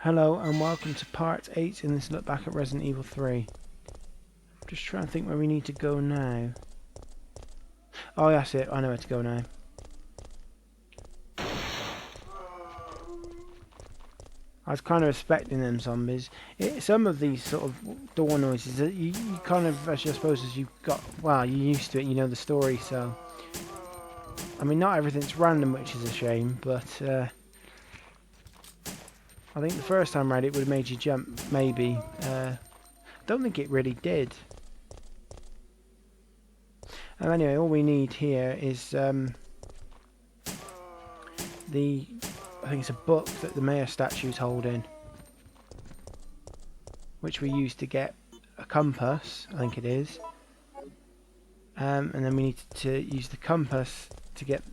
Hello and welcome to part 8 in this look back at Resident Evil 3. Just trying to think where we need to go now. Oh, that's it. I know where to go now. I was kind of expecting them zombies. Some of these sort of door noises, you kind of, I suppose, as you got, well, you're used to it, you know the story, so. I mean, not everything's random, which is a shame, but I think the first time round it would have made you jump, maybe. Don't think it really did. Anyway, all we need here is I think it's a book that the mayor statue's holding, which we use to get a compass, I think it is. And then we need to use the compass to get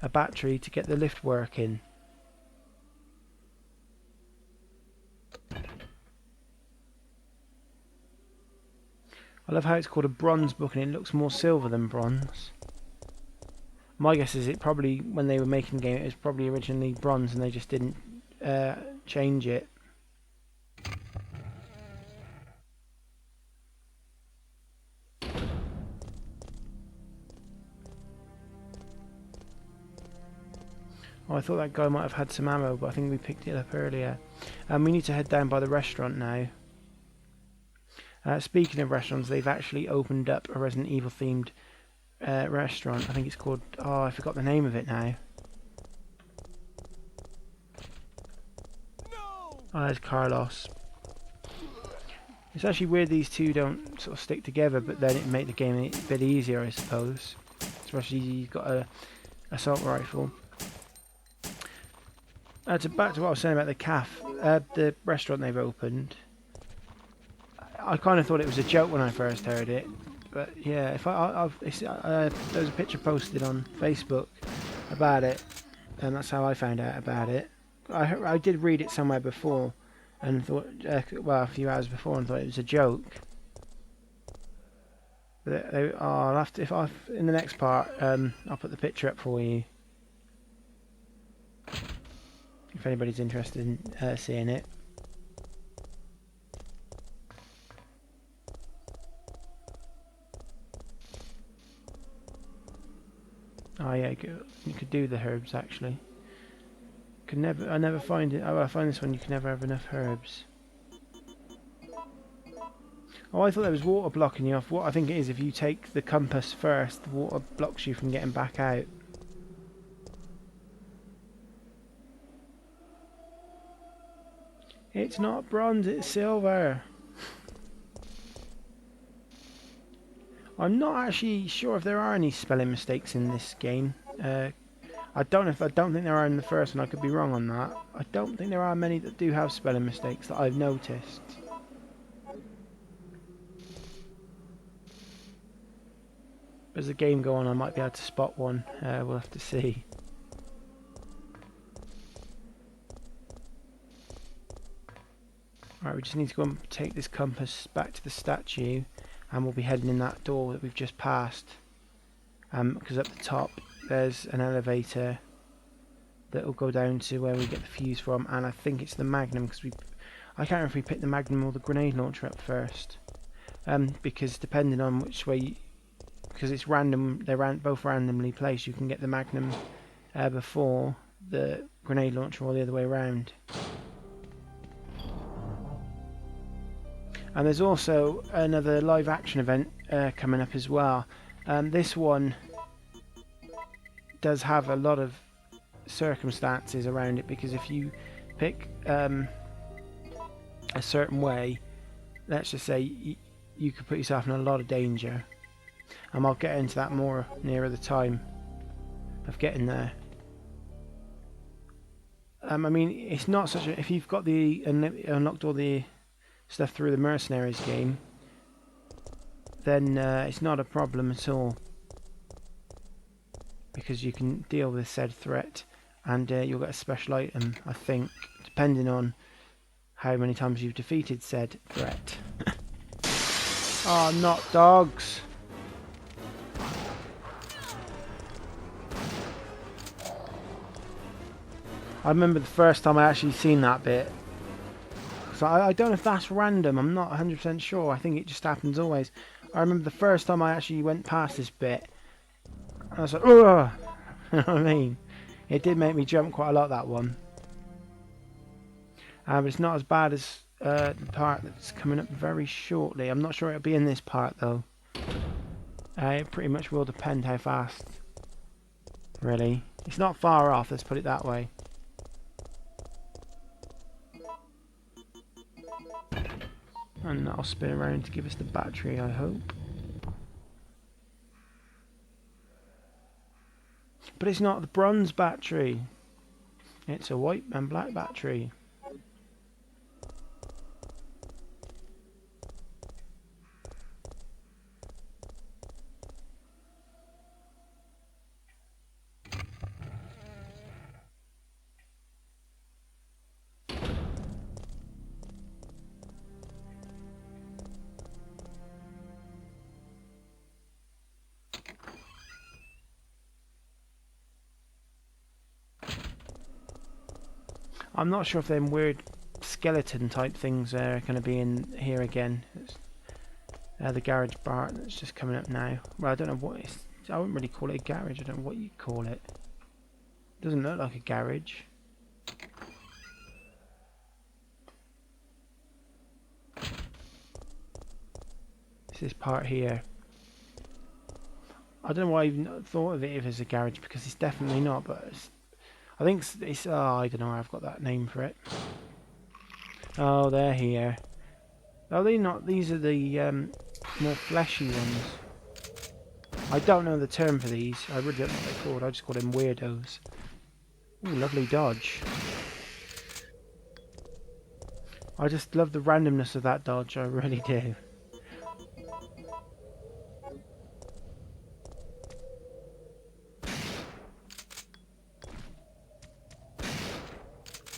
a battery to get the lift working. I love how it's called a bronze book and it looks more silver than bronze. My guess is it probably, when they were making the game, it was probably originally bronze and they just didn't change it. Oh, I thought that guy might have had some ammo, but I think we picked it up earlier. We need to head down by the restaurant now. Speaking of restaurants, they've actually opened up a Resident Evil themed restaurant. I think it's called, oh, I forgot the name of it now. No! Oh, there's Carlos. It's actually weird these two don't sort of stick together, but then it make the game a bit easier, I suppose. Especially you've got a assault rifle. Back to what I was saying about the restaurant they've opened. I kind of thought it was a joke when I first heard it, but yeah, if there was a picture posted on Facebook about it, and that's how I found out about it. I did read it somewhere before, and thought, well, a few hours before, and thought it was a joke. But I'll have to, in the next part, I'll put the picture up for you, if anybody's interested in seeing it. Oh yeah, you could do the herbs actually. I never find it. Oh, I find this one. You can never have enough herbs. Oh, I thought there was water blocking you off. What I think it is, if you take the compass first, the water blocks you from getting back out. It's not bronze, it's silver. I'm not actually sure if there are any spelling mistakes in this game. I don't think there are in the first one. I could be wrong on that. I don't think there are many that do have spelling mistakes that I've noticed. As the game goes on, I might be able to spot one. We'll have to see. Alright, we just need to go and take this compass back to the statue, and we'll be heading in that door that we've just passed. Because up the top there's an elevator that will go down to where we get the fuse from, and I think it's the Magnum, because I can't remember if we picked the Magnum or the grenade launcher up first. Because depending on which way, because it's random, they're both randomly placed, you can get the Magnum before the grenade launcher or the other way around. And there's also another live action event coming up as well. This one does have a lot of circumstances around it, because if you pick a certain way, let's just say you could put yourself in a lot of danger. And I'll get into that more nearer the time of getting there. I mean, it's not such a, if you've got the unlocked all the stuff through the mercenaries game, then it's not a problem at all, because you can deal with said threat, and you'll get a special item, I think, depending on how many times you've defeated said threat. Oh, not dogs! I remember the first time I actually seen that bit, So I don't know if that's random. I'm not 100% sure. I think it just happens always. I remember the first time I actually went past this bit, I was like, ugh! You know what I mean? It did make me jump quite a lot, that one. But it's not as bad as the part that's coming up very shortly. I'm not sure it'll be in this part, though. It pretty much will depend how fast, really. It's not far off, let's put it that way. And that'll spin around to give us the battery, I hope. But it's not the bronze battery. It's a white and black battery. I'm not sure if them weird skeleton type things are going to be in here again. It's, the garage bar that's just coming up now. Well, I don't know what it's. I wouldn't really call it a garage. I don't know what you'd call it. Doesn't look like a garage. It's this part here. I don't know why I even thought of it as a garage, because it's definitely not, but I think it's oh, I don't know where I've got that name for it. Oh, they're here. Oh, they're not. These are the more fleshy ones. I don't know the term for these. I really don't know what they're called. I just call them weirdos. Ooh, lovely dodge. I just love the randomness of that dodge. I really do.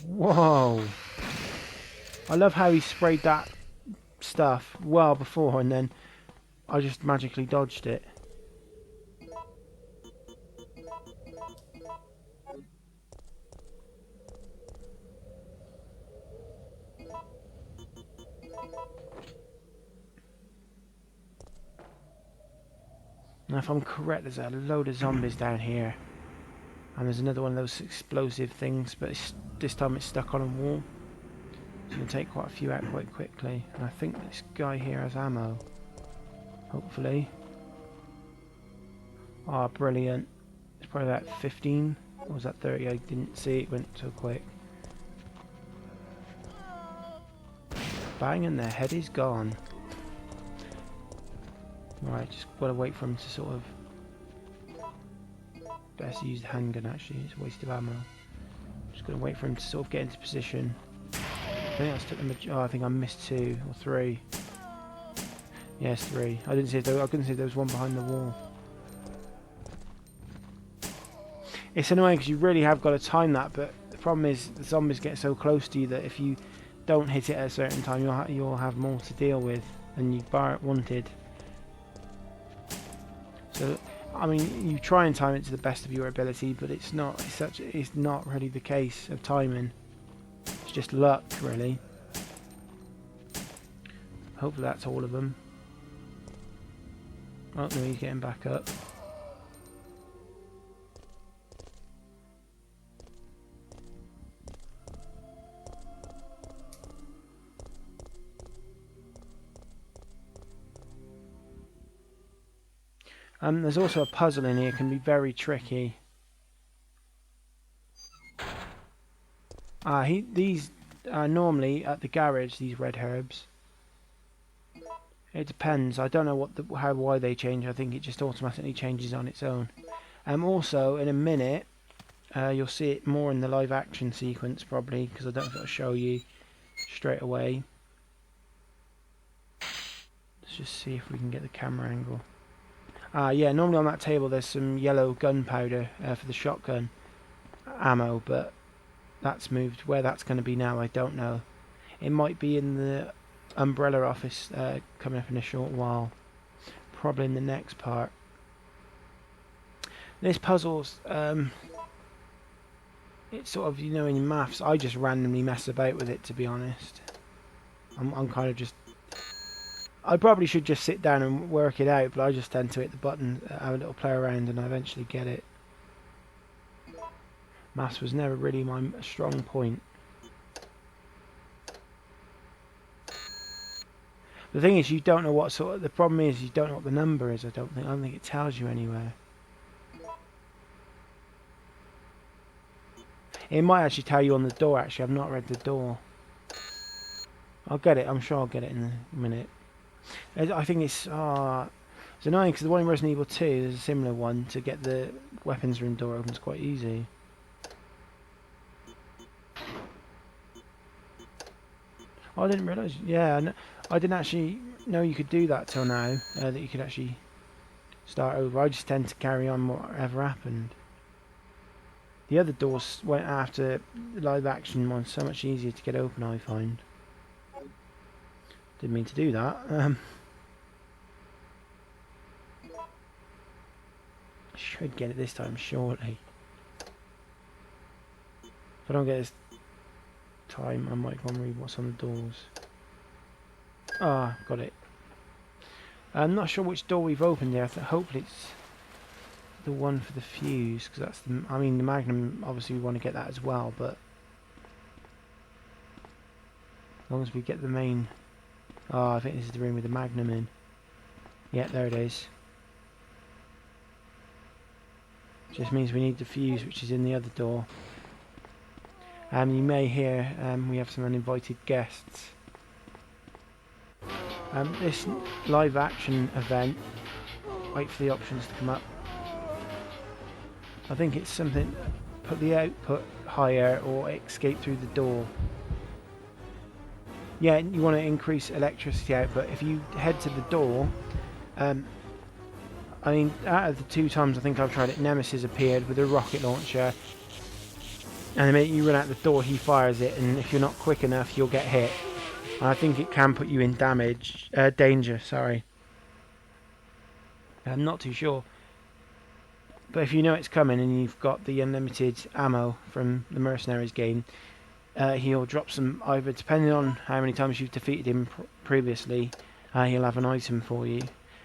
Whoa! I love how he sprayed that stuff well before, and then I just magically dodged it. Now, if I'm correct, there's a load of zombies down here. And there's another one of those explosive things, but this time it's stuck on a wall. So you can take quite a few out quite quickly. And I think this guy here has ammo. Hopefully. Ah, brilliant. It's probably about 15. Or was that 30? I didn't see it went so quick. Bang, and their head is gone. Right, just gotta wait for him to sort of... Best use the handgun actually, it's a waste of ammo. Just gonna wait for him to sort of get into position. I think I took the oh, I think I missed 2 or 3. Yes, 3. I couldn't see if there was one behind the wall. It's annoying because you really have got to time that, but the problem is the zombies get so close to you that if you don't hit it at a certain time, you'll have more to deal with than you wanted. So, I mean, you try and time it to the best of your ability, but it's not really the case of timing. It's just luck, really. Hopefully that's all of them. Oh no, he's getting back up. There's also a puzzle in here, can be very tricky. These are normally at the garage, these red herbs. It depends. I don't know why they change. I think it just automatically changes on its own. Also, in a minute, you'll see it more in the live action sequence probably, because I don't know if it'll show you straight away. Let's just see if we can get the camera angle. Yeah, normally on that table there's some yellow gunpowder for the shotgun ammo, but that's moved. Where that's going to be now, I don't know. It might be in the umbrella office coming up in a short while. Probably in the next part. This puzzle's, it's sort of, you know, in maths, I just randomly mess about with it, to be honest. I'm kind of just... I probably should just sit down and work it out, but I just tend to hit the button, have a little play around, and I eventually get it. Maths was never really my strong point. The thing is, you don't know what sort of... The problem is, you don't know what the number is, I don't think it tells you anywhere. It might actually tell you on the door, actually. I've not read the door. I'll get it. I'm sure I'll get it in a minute. I think it's annoying because the one in Resident Evil 2 is a similar one. To get the weapons room door open is quite easy. Oh, I didn't realise. Yeah, I didn't actually know you could do that till now. That you could actually start over. I just tend to carry on whatever happened. The other doors went after the live action one. So much easier to get open, I find. Didn't mean to do that. Should get it this time, surely. If I don't get this time, I might go and read what's on the doors. Ah, got it. I'm not sure which door we've opened there. Hopefully it's the one for the fuse, because that's the... I mean, the Magnum, obviously we want to get that as well, but... As long as we get the main... Oh, I think this is the room with the Magnum in. Yeah, there it is. Just means we need the fuse, which is in the other door. You may hear we have some uninvited guests. This live action event, wait for the options to come up. I think it's something, put the output higher or escape through the door. Yeah, you want to increase electricity output. If you head to the door, I mean, out of the 2 times I think I've tried it, Nemesis appeared with a rocket launcher. And the minute you run out the door, he fires it, and if you're not quick enough, you'll get hit. And I think it can put you in danger, sorry. I'm not too sure. But if you know it's coming and you've got the unlimited ammo from the Mercenaries game, he'll drop some, either depending on how many times you've defeated him previously, he'll have an item for you.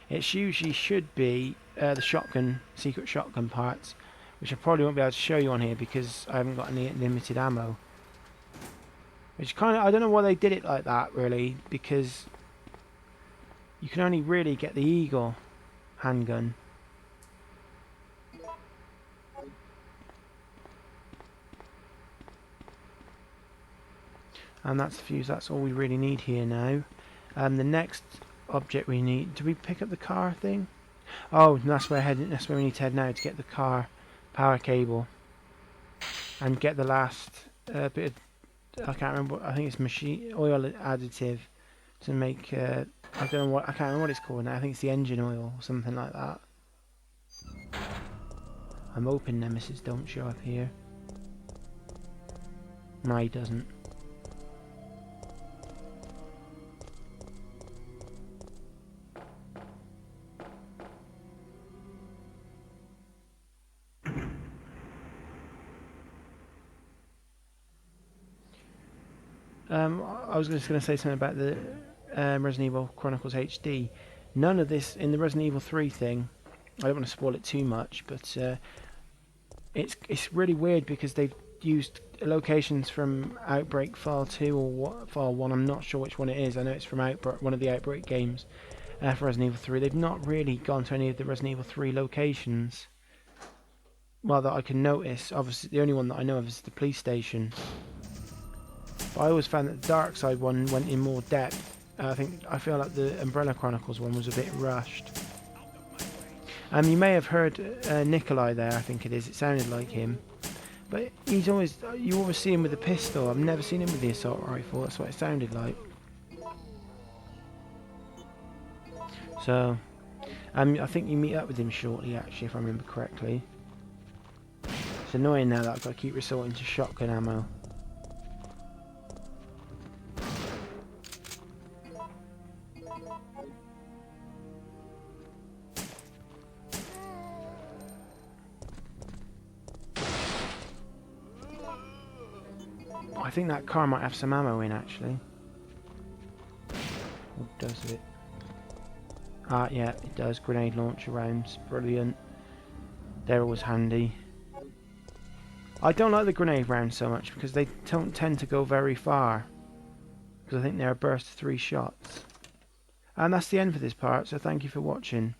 It usually should be the shotgun, secret shotgun parts, which I probably won't be able to show you on here because I haven't got any limited ammo. Which kind of, I don't know why they did it like that really, because you can only really get the Eagle handgun. And that's the fuse, that's all we really need here now. The next object we need, do we pick up the car thing? Oh, that's where we need to head now, to get the car power cable. And get the last bit of, I can't remember, I think it's machine oil additive to make, I don't know what, I can't remember what it's called now, I think it's the engine oil or something like that. I'm hoping Nemesis don't show up here. No, he doesn't. I was just going to say something about the Resident Evil Chronicles HD. None of this in the Resident Evil 3 thing. I don't want to spoil it too much, but it's really weird because they've used locations from Outbreak File 2 or what, File 1. I'm not sure which one it is. I know it's from one of the Outbreak games for Resident Evil 3. They've not really gone to any of the Resident Evil 3 locations. Well, that I can notice. Obviously, the only one that I know of is the police station. But I always found that the Dark Side one went in more depth. I feel like the Umbrella Chronicles one was a bit rushed. You may have heard Nikolai there, I think it is. It sounded like him. But you always see him with a pistol. I've never seen him with the assault rifle. That's what it sounded like. So, I think you meet up with him shortly, actually, if I remember correctly. It's annoying now that I've got to keep resorting to shotgun ammo. I think that car might have some ammo in, actually. Or does it? Ah, yeah, it does. Grenade launcher rounds. Brilliant. They're always handy. I don't like the grenade rounds so much because they don't tend to go very far. Because I think they're a burst of 3 shots. And that's the end for this part, so thank you for watching.